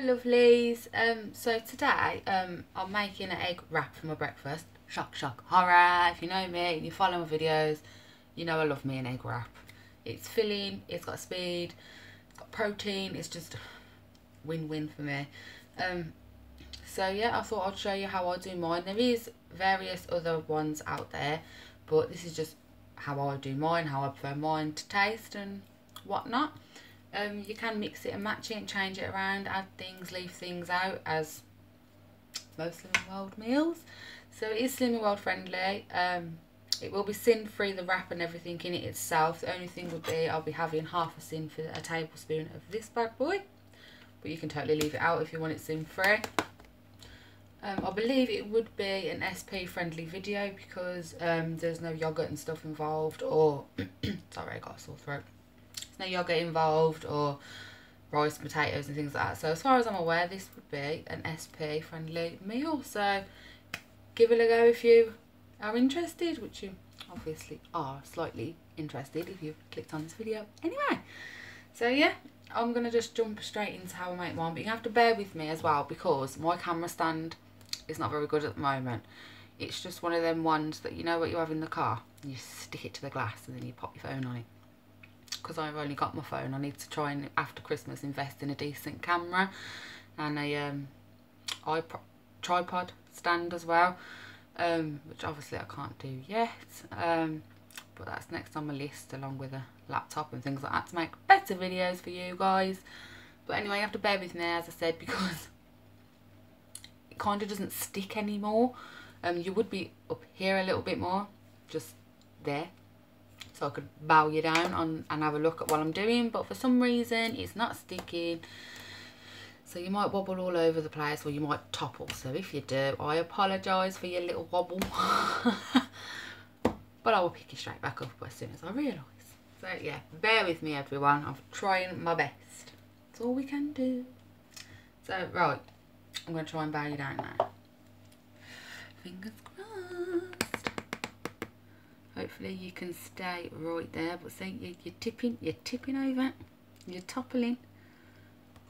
Hi lovelies, so today I'm making an egg wrap for my breakfast. Shock, shock, horror. If you know me and you follow my videos, you know I love me an egg wrap. It's filling, it's got speed, it's got protein, it's just win-win for me. So yeah, I thought I'd show you how I do mine. There is various other ones out there, but this is just how I do mine, how I prefer mine to taste and whatnot. You can mix it and match it and change it around, add things, leave things out, as most Slimming World meals. So it is Slimming World friendly. It will be sin free, the wrap and everything in it itself. The only thing would be I'll be having half a sin for a tablespoon of this bad boy, but you can totally leave it out if you want it sin free. I believe it would be an SP friendly video because there's no yogurt and stuff involved, or sorry, I got a sore throat. No yogurt involved or rice, potatoes and things like that. So as far as I'm aware, this would be an SP friendly meal. So give it a go if you are interested, which you obviously are slightly interested if you've clicked on this video anyway. So yeah, I'm going to just jump straight into how I make mine, but you have to bear with me as well because my camera stand is not very good at the moment. It's just one of them ones that, you know what you have in the car, you stick it to the glass and then you pop your phone on it. Because I've only got my phone, I need to try and after Christmas invest in a decent camera and a tripod stand as well, which obviously I can't do yet, but that's next on my list along with a laptop and things like that to make better videos for you guys. But anyway, you have to bear with me as I said because it kind of doesn't stick anymore. You would be up here a little bit more, just there, so I could bow you down on and have a look at what I'm doing, but for some reason it's not sticking, so you might wobble all over the place or you might topple. So if you do, I apologise for your little wobble but I will pick you straight back up as soon as I realise. So yeah, bear with me everyone, I'm trying my best, that's all we can do. So right, I'm going to try and bow you down now. Fingers crossed. Hopefully you can stay right there, but see, you're tipping over, you're toppling.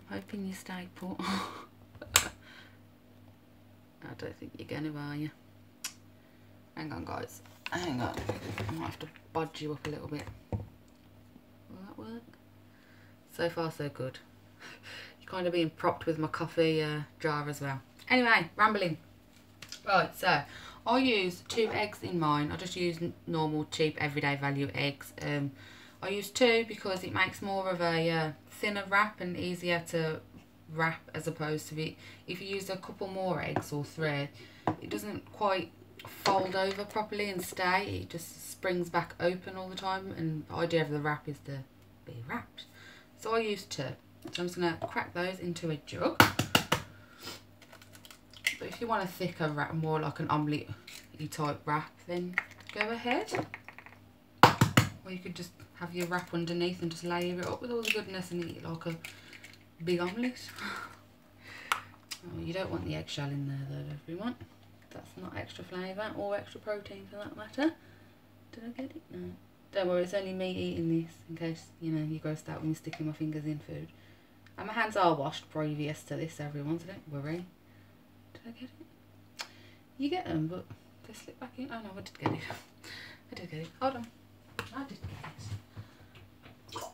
I'm hoping you stay put. I don't think you're going to, are you? Hang on guys, hang on. I might have to bodge you up a little bit. Will that work? So far so good. You're kind of being propped with my coffee jar as well. Anyway, rambling. Right, so I use 2 eggs in mine. I just use normal cheap everyday value eggs. I use 2 because it makes more of a thinner wrap and easier to wrap, as opposed to if you use a couple more eggs or 3, it doesn't quite fold over properly and stay. It just springs back open all the time, and the idea of the wrap is to be wrapped. So I use 2. So I'm just going to crack those into a jug. But if you want a thicker wrap, more like an omelette-y type wrap, then go ahead. Or you could just have your wrap underneath and just layer it up with all the goodness and eat it like a big omelette. Oh, you don't want the eggshell in there though, everyone. That's not extra flavour or extra protein for that matter. Did I get it? No. Don't worry, it's only me eating this in case, you know, you're grossed out when you're sticking my fingers in food. And my hands are washed previous to this, everyone, so don't worry. Did I get it? You get them, but they slip back in. Oh no, I did get it. I did get it. Hold on. I did get it.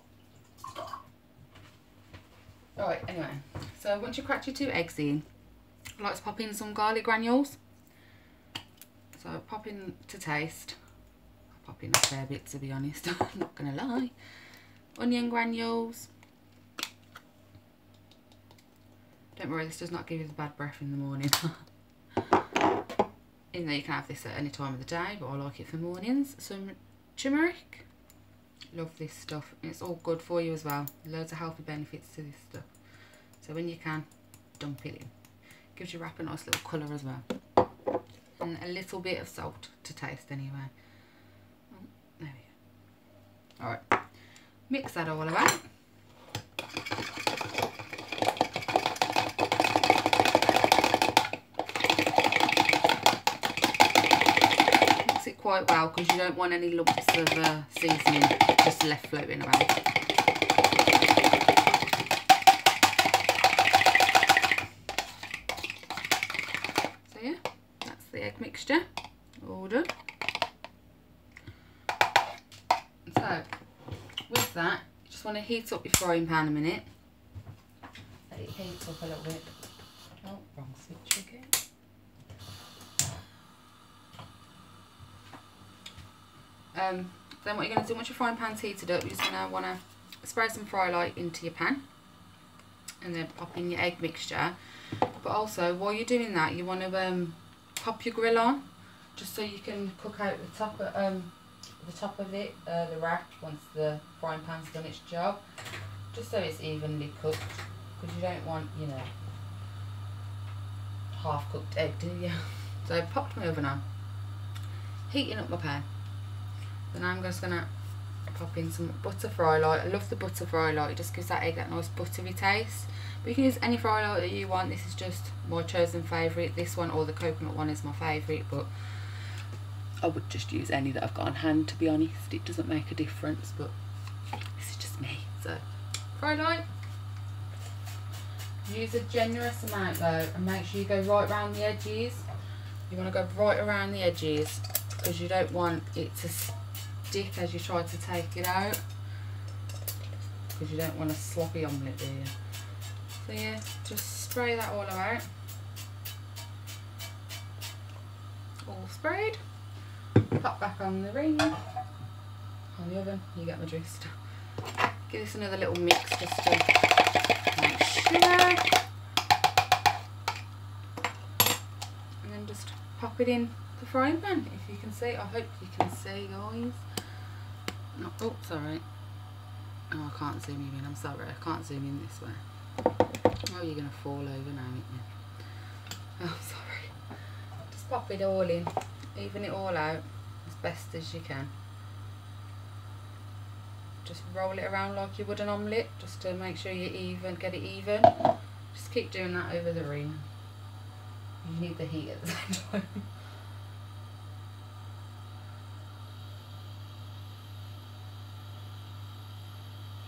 Alright, anyway. So once you crack your 2 eggs in, I like to pop in some garlic granules. So pop in to taste. I'll pop in a fair bit, to be honest. I'm not going to lie. Onion granules. Don't worry, this does not give you the bad breath in the morning. Even though you can have this at any time of the day, but I like it for mornings. Some turmeric. Love this stuff. It's all good for you as well. Loads of healthy benefits to this stuff. So when you can, dump it in. Gives your wrap a nice little colour as well. And a little bit of salt to taste anyway. Oh, there we go. Alright. Mix that all about. Quite well because you don't want any lumps of seasoning just left floating around. egg mixture. All done. So, with that, you just want to heat up your frying pan a minute. Let it heat up a little bit. Oh, wrong switch again. Then what you're going to do, once your frying pan's heated up, you're just going to want to spray some fry light into your pan. And then pop in your egg mixture. But also, while you're doing that, you want to pop your grill on. Just so you can cook out the top of it, the wrap, once the frying pan's done its job. Just so it's evenly cooked. Because you don't want, you know, half cooked egg, do you? So I popped my oven on, heating up my pan. Then I'm just going to pop in some butter fry light. I love the butter fry light, it just gives that egg that nice buttery taste. But you can use any fry light that you want. This is just my chosen favourite. This one or the coconut one is my favourite, but I would just use any that I've got on hand, to be honest. It doesn't make a difference, but this is just me. So fry light. Use a generous amount though, and make sure you go right around the edges. You want to go right around the edges because you don't want it to stick as you try to take it out, because you don't want a sloppy omelette, do you? So yeah, just spray that all out. All sprayed. Pop back on the ring, on the oven. You get my drift. Give this another little mix just to make sure, and then just pop it in the frying pan. If you can see, I hope you can see, guys. No, oh, sorry. Oh, I can't zoom you in. I'm sorry, I can't zoom in this way. Oh, you're gonna fall over now, aren't you? Oh, sorry. Just pop it all in, even it all out as best as you can. Just roll it around like you would an omelette, just to make sure you get it even. Just keep doing that over the ring. You need the heat at the same time.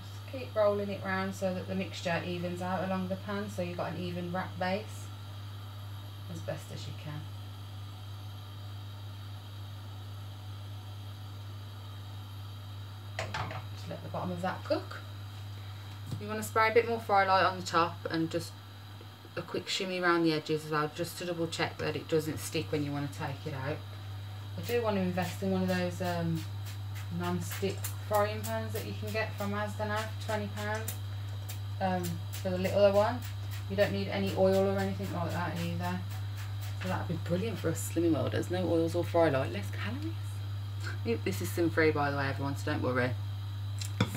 Just keep rolling it round so that the mixture evens out along the pan, so you've got an even wrap base as best as you can. Just let the bottom of that cook. You want to spray a bit more fry light on the top and just a quick shimmy around the edges as well, just to double check that it doesn't stick when you want to take it out. I do want to invest in one of those non-stick frying pans that you can get from Asda now for £20 for the littler one. You don't need any oil or anything like that either, so that would be brilliant for us slimming welders. No oils or fry light, less calories. This is sin free, by the way, everyone, so don't worry.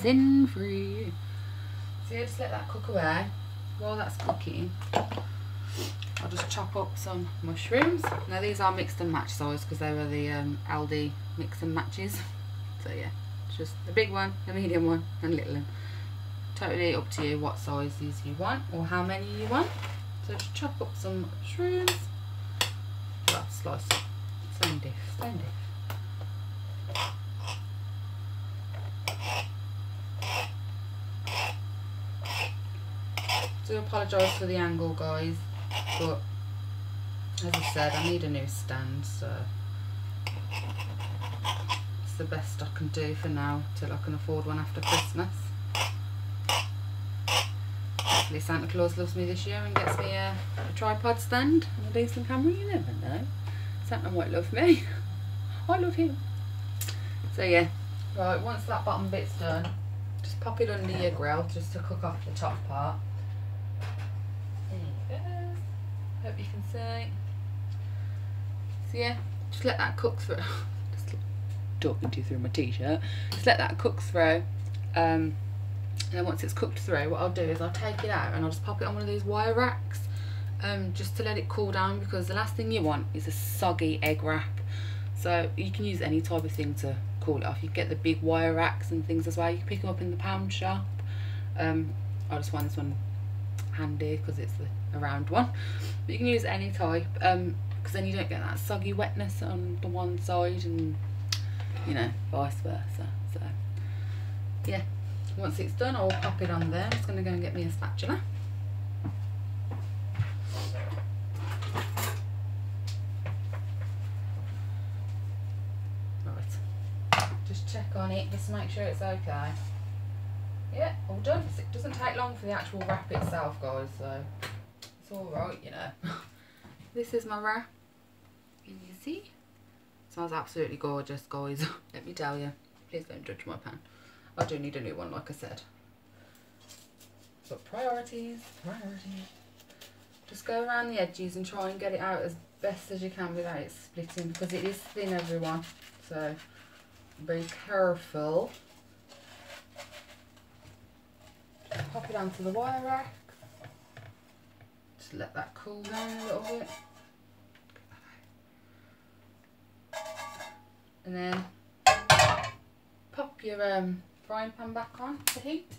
Sin free. So yeah, just let that cook away. While that's cooking, I'll just chop up some mushrooms. Now these are mixed and match size because they were the Aldi mix and matches. So yeah, just the big one, the medium one and little one. Totally up to you what sizes you want or how many you want. So just chop up some mushrooms. Well, slice it. Same diff, same diff. I do apologise for the angle, guys, but as I said, I need a new stand, so it's the best I can do for now till I can afford one after Christmas. Hopefully Santa Claus loves me this year and gets me a tripod stand and a decent camera. You never know, Santa might love me. I love him. So yeah, right, once that bottom bit's done, just pop it under your grill just to cook off the top part. There you go. Hope you can see. So yeah, just let that cook through. Just talking to you through my t-shirt. Just let that cook through. And then once it's cooked through, what I'll do is I'll take it out and I'll just pop it on one of these wire racks, just to let it cool down, because the last thing you want is a soggy egg wrap. So you can use any type of thing to cool it off. You get the big wire racks and things as well. You can pick them up in the pound shop. I just find this one handy because it's a round one, but you can use any type, because then you don't get that soggy wetness on the one side and, you know, vice versa. So yeah, once it's done, I'll pop it on there. I'm just going to go and get me a spatula. check on it just to make sure it's okay. Yeah, all done. It doesn't take long for the actual wrap itself, guys, so it's alright, you know. This is my wrap. Can you see? It smells absolutely gorgeous, guys. Let me tell you. Please don't judge my pan. I do need a new one, like I said. But priorities, priorities. Just go around the edges and try and get it out as best as you can without it splitting, because it is thin, everyone. So be careful. Just pop it onto the wire rack. Just let that cool down a little bit. And then pop your frying pan back on to heat.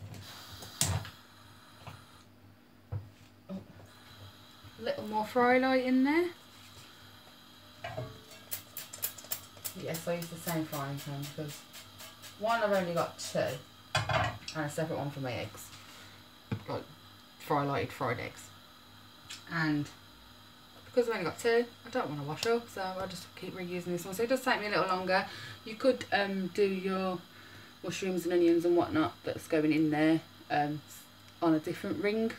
Oh, a little more fry light in there. Yes, I use the same frying pan because one, I've only got two, and a separate one for my eggs, like fry-lighted fried eggs. And because I've only got two, I don't want to wash up, so I'll just keep reusing this one. So it does take me a little longer. You could do your mushrooms and onions and whatnot that's going in there on a different ring,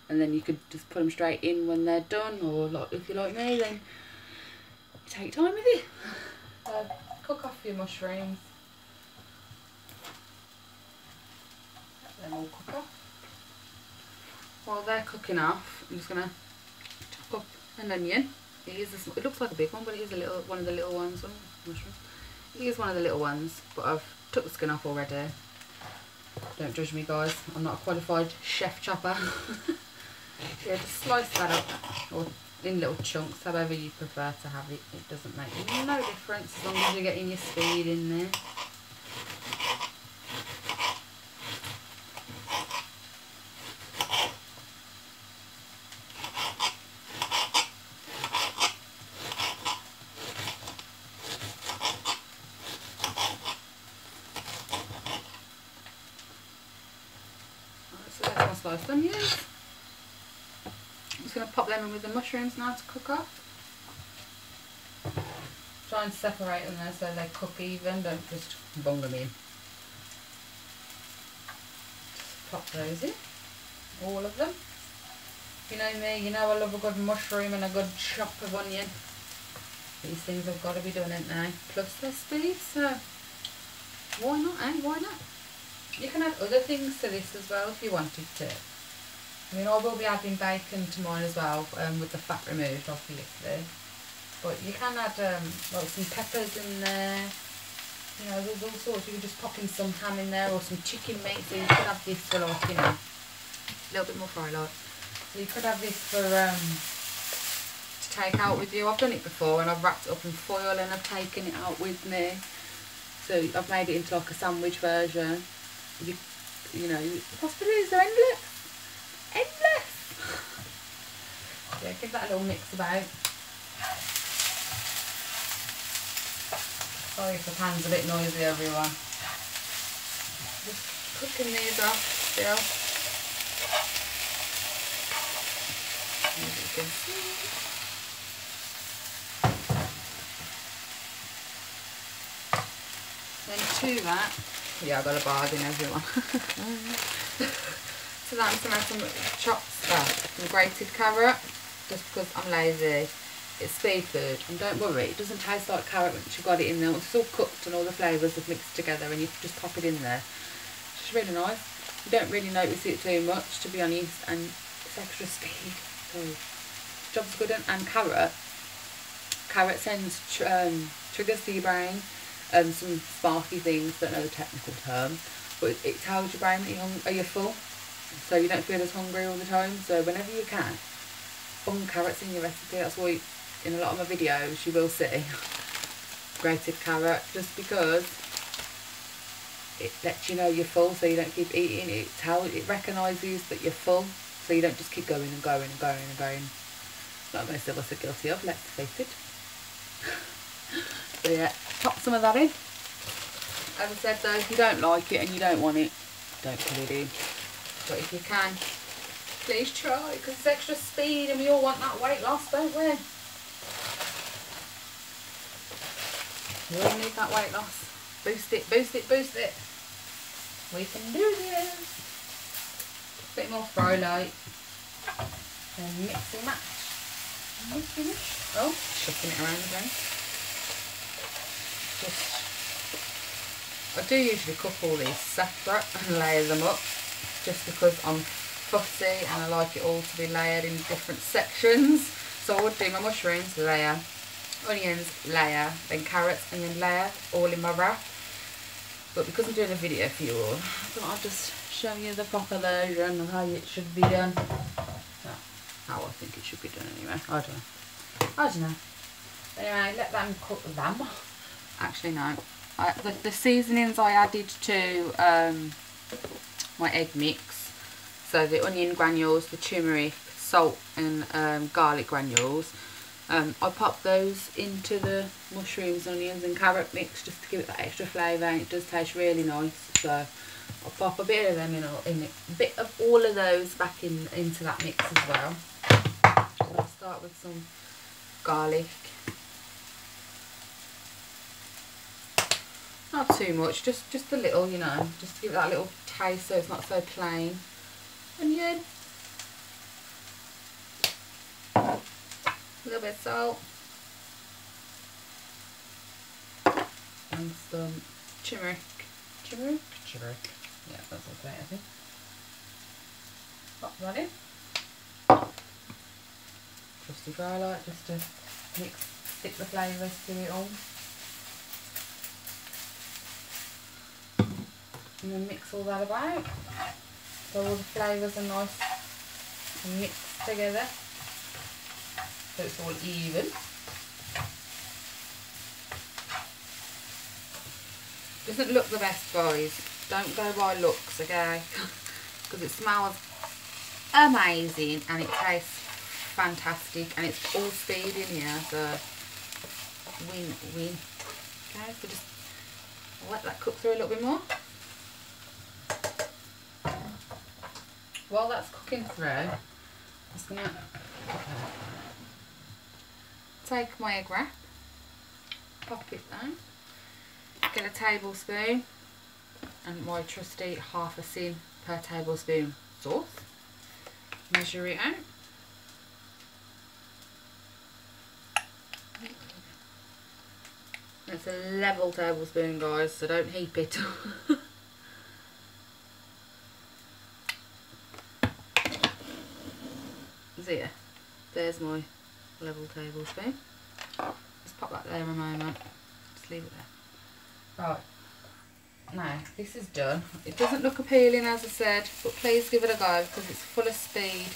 and then you could just put them straight in when they're done, or like, if you're like me, then take time with it. Cook off your mushrooms. Let them all cook off. While they're cooking off, I'm just going to chop up an onion. It looks like a big one, but it is one of the little ones. Mushroom. It is one of the little ones, but I've took the skin off already. Don't judge me, guys. I'm not a qualified chef chopper. Yeah, just slice that up, or in little chunks, however you prefer to have it. It doesn't make no difference as long as you're getting your speed in there. So there's my sliced onions. I'm just going to pop them in with the mushrooms now to cook off. Try and separate them there so they cook even, don't just bung them in. Just pop those in, all of them. You know me, you know I love a good mushroom and a good chop of onion. These things have got to be done, ain't they? Plus their speed, so why not, eh? Why not? You can add other things to this as well if you wanted to. I mean, I will be adding bacon to mine as well, with the fat removed, obviously. But you can add like some peppers in there. You know, there's all sorts. You can just pop in some ham in there or some chicken meat. So you could have this for, like, you know, a little bit more fry light. So you could have this for to take out with you. I've done it before and I've wrapped it up in foil and I've taken it out with me. So I've made it into like a sandwich version. You know, the possibilities are endless. Endless! Yeah, give that a little mix about. Sorry if the pan's a bit noisy, everyone. Just cooking these off still. As you can see. Then to that, yeah, I've got a bargain, everyone. So that I'm going to add some some grated carrot, just because I'm lazy. It's speed food, and don't worry, it doesn't taste like carrot once you've got it in there. Once it's all cooked and all the flavours have mixed together and you just pop it in there. It's just really nice. You don't really notice it too much, to be honest, and it's extra speed. So job's good. And carrot sends triggers to your brain, some sparky things, don't know the technical term, but it tells your brain that you're full. So you don't feel as hungry all the time. So whenever you can, bung carrots in your recipe. That's why in a lot of my videos you will see grated carrot, just because it lets you know you're full, so you don't keep eating. It recognises that you're full, so you don't just keep going and going and going and going. Like most of us are guilty of, let's face it. So yeah, pop some of that in. As I said though, if you don't like it and you don't want it, don't put it in. But if you can, please try, because it's extra speed and we all want that weight loss, don't we? We all need that weight loss. Boost it, boost it, boost it. We can do this. A bit more fry light. And mix and match. Oh, shuffling it around again. I do usually cook all these separate and layer them up, just because I'm fussy and I like it all to be layered in different sections. So I would do my mushrooms, layer, onions, layer, then carrots, and then layer, all in my wrap. But because I'm doing a video for you all, I thought I'd just show you the proper version of how it should be done. How I think it should be done anyway. I don't know. Anyway, let them cook them. Actually, no. The seasonings I added to my egg mix. So the onion granules, the turmeric, salt and garlic granules. I pop those into the mushrooms, onions and carrot mix just to give it that extra flavour, and it does taste really nice. So I'll pop a bit of them in a bit of all of those back into that mix as well. So I'll start with some garlic. Not too much, just a little, you know, just to give it that little taste so it's not so plain. Onion. A little bit of salt. And some turmeric. Turmeric? Yeah, that's okay, I think. Pop that in. Trusty dry light, just to stick the flavours to it all. And then mix all that about. So all the flavours are nice and mixed together. So it's all even. Doesn't look the best, guys. Don't go by looks, okay? Because it smells amazing and it tastes fantastic, and it's all speed in here, so win. Okay, so just let that cook through a little bit more. While that's cooking through, I'm just going to take my egg wrap, pop it down, get a tablespoon and my trusty half a sin per tablespoon sauce, measure it out. It's a level tablespoon, guys, so don't heap it. There, there's my level tablespoon. Just pop that there a moment. Just leave it there. Right. Now, this is done. It doesn't look appealing, as I said, but please give it a go because it's full of speed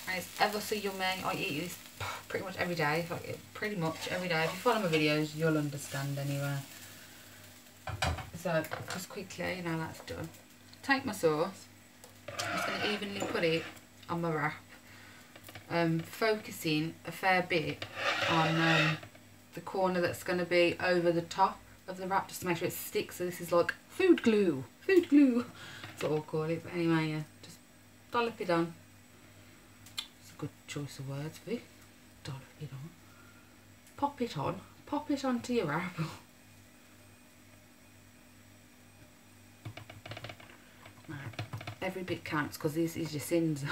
and it's ever so yummy. I eat this pretty much every day. Pretty much every day. If you follow my videos, you'll understand anyway. So, just quickly, now that's done. Take my sauce. I'm just going to evenly put it on my wrap. Focusing a fair bit on the corner that's going to be over the top of the wrap, just to make sure it sticks. So this is like food glue, that's what I'll call it. But anyway, yeah, just dollop it on. It's a good choice of words for it. Dollop it on. Pop it onto your wrap. Every bit counts because this is your sins.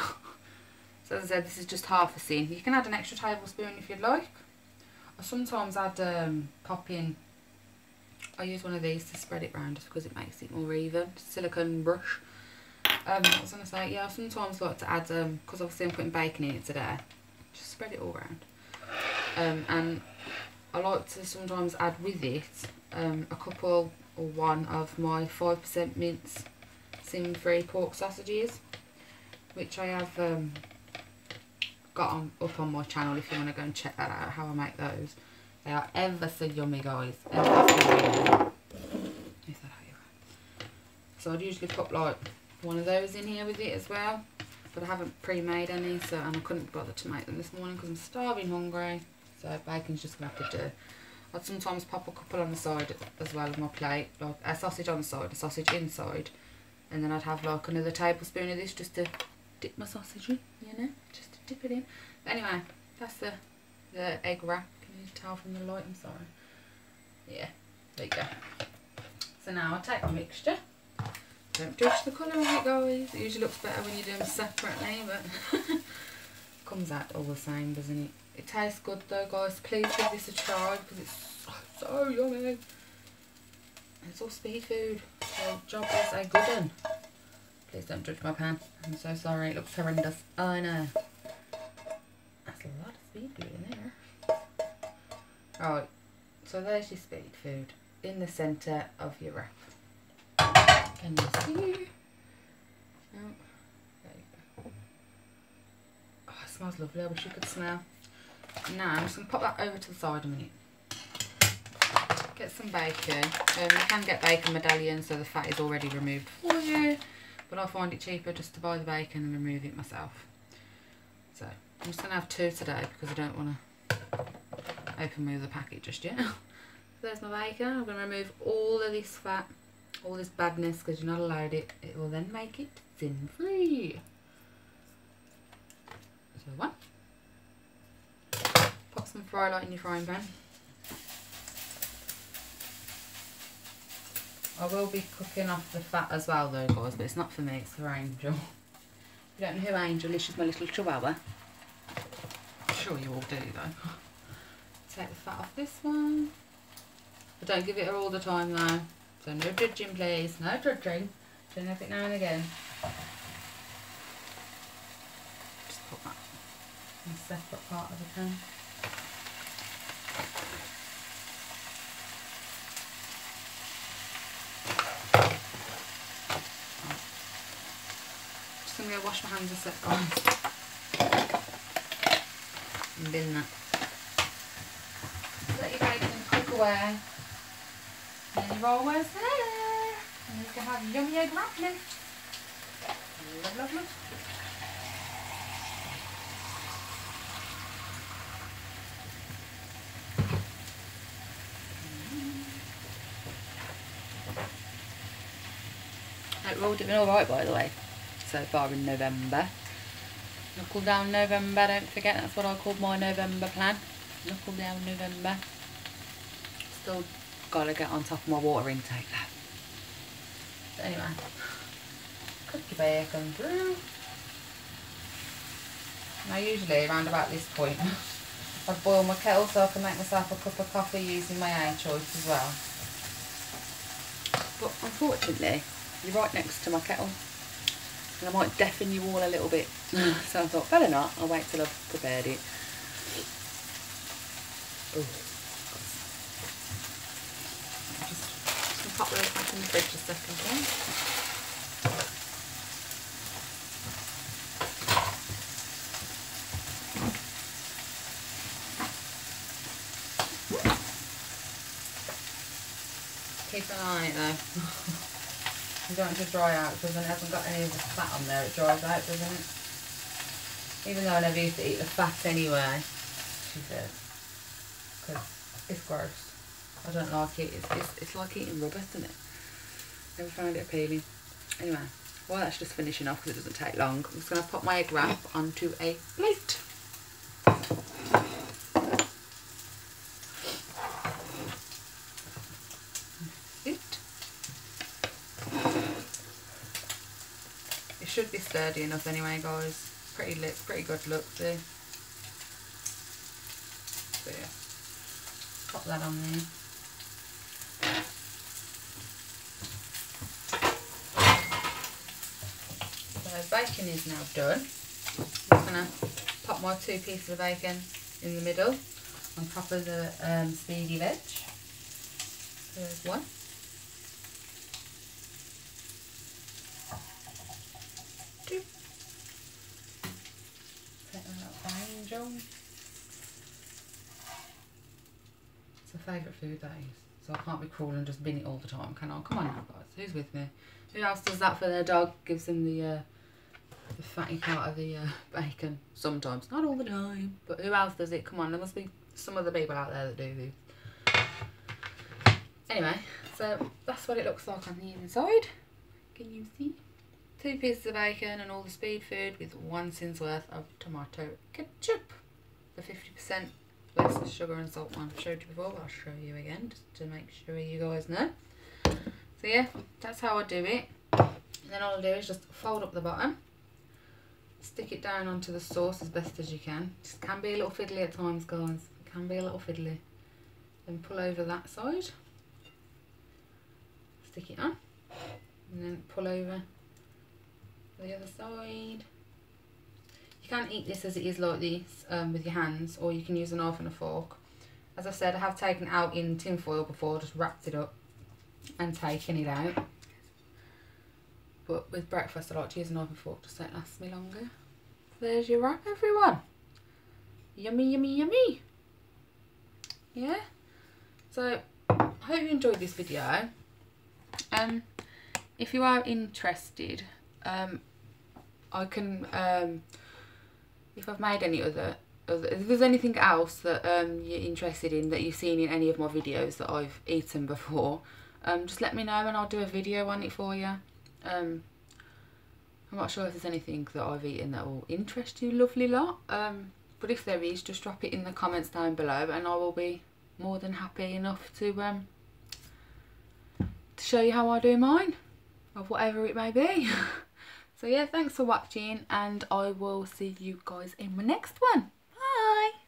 So as I said, this is just half a sin. You can add an extra tablespoon if you'd like. I sometimes add pop in. I use one of these to spread it round just because it makes it more even. Silicone brush. What was I going to say? Yeah, I sometimes like to add, because obviously I'm putting bacon in it today, just spread it all round. And I like to sometimes add with it a couple or one of my 5% mince sin-free pork sausages, which I have got up on my channel if you want to go and check that out, how I make those. They are ever so yummy, guys. Ever so yummy. Is that how you go? So I'd usually put like one of those in here with it as well, but I haven't pre-made any, so, and I couldn't bother to make them this morning because I'm starving hungry, so bacon's just gonna have to do. I'd sometimes pop a couple on the side as well of my plate, like a sausage on the side, a sausage inside, and then I'd have like another tablespoon of this just to dip my sausage in, you know, just to dip it in. But anyway, that's the egg wrap. Can you tell from the light? I'm sorry. Yeah, there you go. So now I take my mixture. Don't judge the colour of it, guys. It usually looks better when you do them separately, but comes out all the same, doesn't it? It tastes good though, guys. Please give this a try because it's so yummy. It's all speed food, so job is a good one. Please don't judge my pan. I'm so sorry, it looks horrendous. Oh, I know. That's a lot of speed food in there. Right, so there's your speed food in the centre of your wrap. Can you see? Oh, there you go. Oh, it smells lovely. I wish you could smell. Now I'm just going to pop that over to the side a minute. Get some bacon. You can get bacon medallions, so the fat is already removed for you. But I find it cheaper just to buy the bacon and remove it myself. So I'm just going to have 2 today because I don't want to open with the packet just yet. So there's my bacon. I'm going to remove all of this fat, all this badness, because you're not allowed it. It will then make it sin free. So 1. Pop some fry light in your frying pan. I will be cooking off the fat as well though, guys, but it's not for me, it's for Angel. If you don't know who Angel is, she's my little chihuahua. I'm sure you all do though. Take the fat off this one. But don't give it her all the time though. So no judging please, no judging. Turn every now and again. Just put that in a separate part of the pan. I'm going to wash my hands a sec, guys. And bin that. Let your bacon cook away. And you're almost there. And you can have yummy egg wrap left. Love, love, love. Hope we're all doing alright, by the way. So far in November. Knuckle down November, don't forget, that's what I called my November plan. Knuckle down November. Still gotta get on top of my water intake though. But anyway, cook your bacon through. Now usually around about this point I boil my kettle so I can make myself a cup of coffee using my A choice as well. But unfortunately, you're right next to my kettle. And I might deafen you all a little bit. So I thought, better not, I'll wait till I've prepared it. Ooh. Just gonna pop those back in the fridge a second then. Keep an eye on it though. You don't want it to dry out because when it hasn't got any of the fat on there, it dries out, doesn't it? Even though I never used to eat the fat anyway, she said, because it's gross. I don't like it. It's like eating rubber, isn't it? Never found it appealing. Anyway, while that's just finishing off because it doesn't take long, I'm just going to put my egg wrap onto a plate. Should be sturdy enough anyway, guys. Pretty good look, see. So yeah, pop that on there. So bacon is now done. I'm just gonna pop my 2 pieces of bacon in the middle on top of the speedy veg. So there's 1. Angel. It's a favourite food, that is. So I can't be cruel and just bin it all the time, can I? Come on now, guys. Who's with me? Who else does that for their dog? Gives them the fatty part of the bacon. Sometimes. Not all the time. But who else does it? Come on, there must be some other people out there that do this. Anyway, so that's what it looks like on the inside. Can you see? 2 pieces of bacon and all the speed food with 1 cin's worth of tomato ketchup. The 50% less sugar and salt one. I've showed you before, but I'll show you again just to make sure you guys know. So yeah, that's how I do it. And then all I do is just fold up the bottom, stick it down onto the sauce as best as you can. It can be a little fiddly at times, guys. It can be a little fiddly. Then pull over that side, stick it on, and then pull over the other side. You can eat this as it is like this with your hands, or you can use a knife and a fork. As I said, I have taken it out in tin foil before, just wrapped it up and taken it out. But with breakfast I like to use a knife and fork just so it lasts me longer. There's your wrap, everyone. Yummy, yummy, yummy. Yeah. So I hope you enjoyed this video. If you are interested, I can if I've made any other if there's anything else that you're interested in, that you've seen in any of my videos that I've eaten before, just let me know and I'll do a video on it for you. I'm not sure if there's anything that I've eaten that will interest you lovely lot, but if there is, just drop it in the comments down below and I will be more than happy enough to show you how I do mine, of whatever it may be. So yeah, thanks for watching and I will see you guys in my next one. Bye!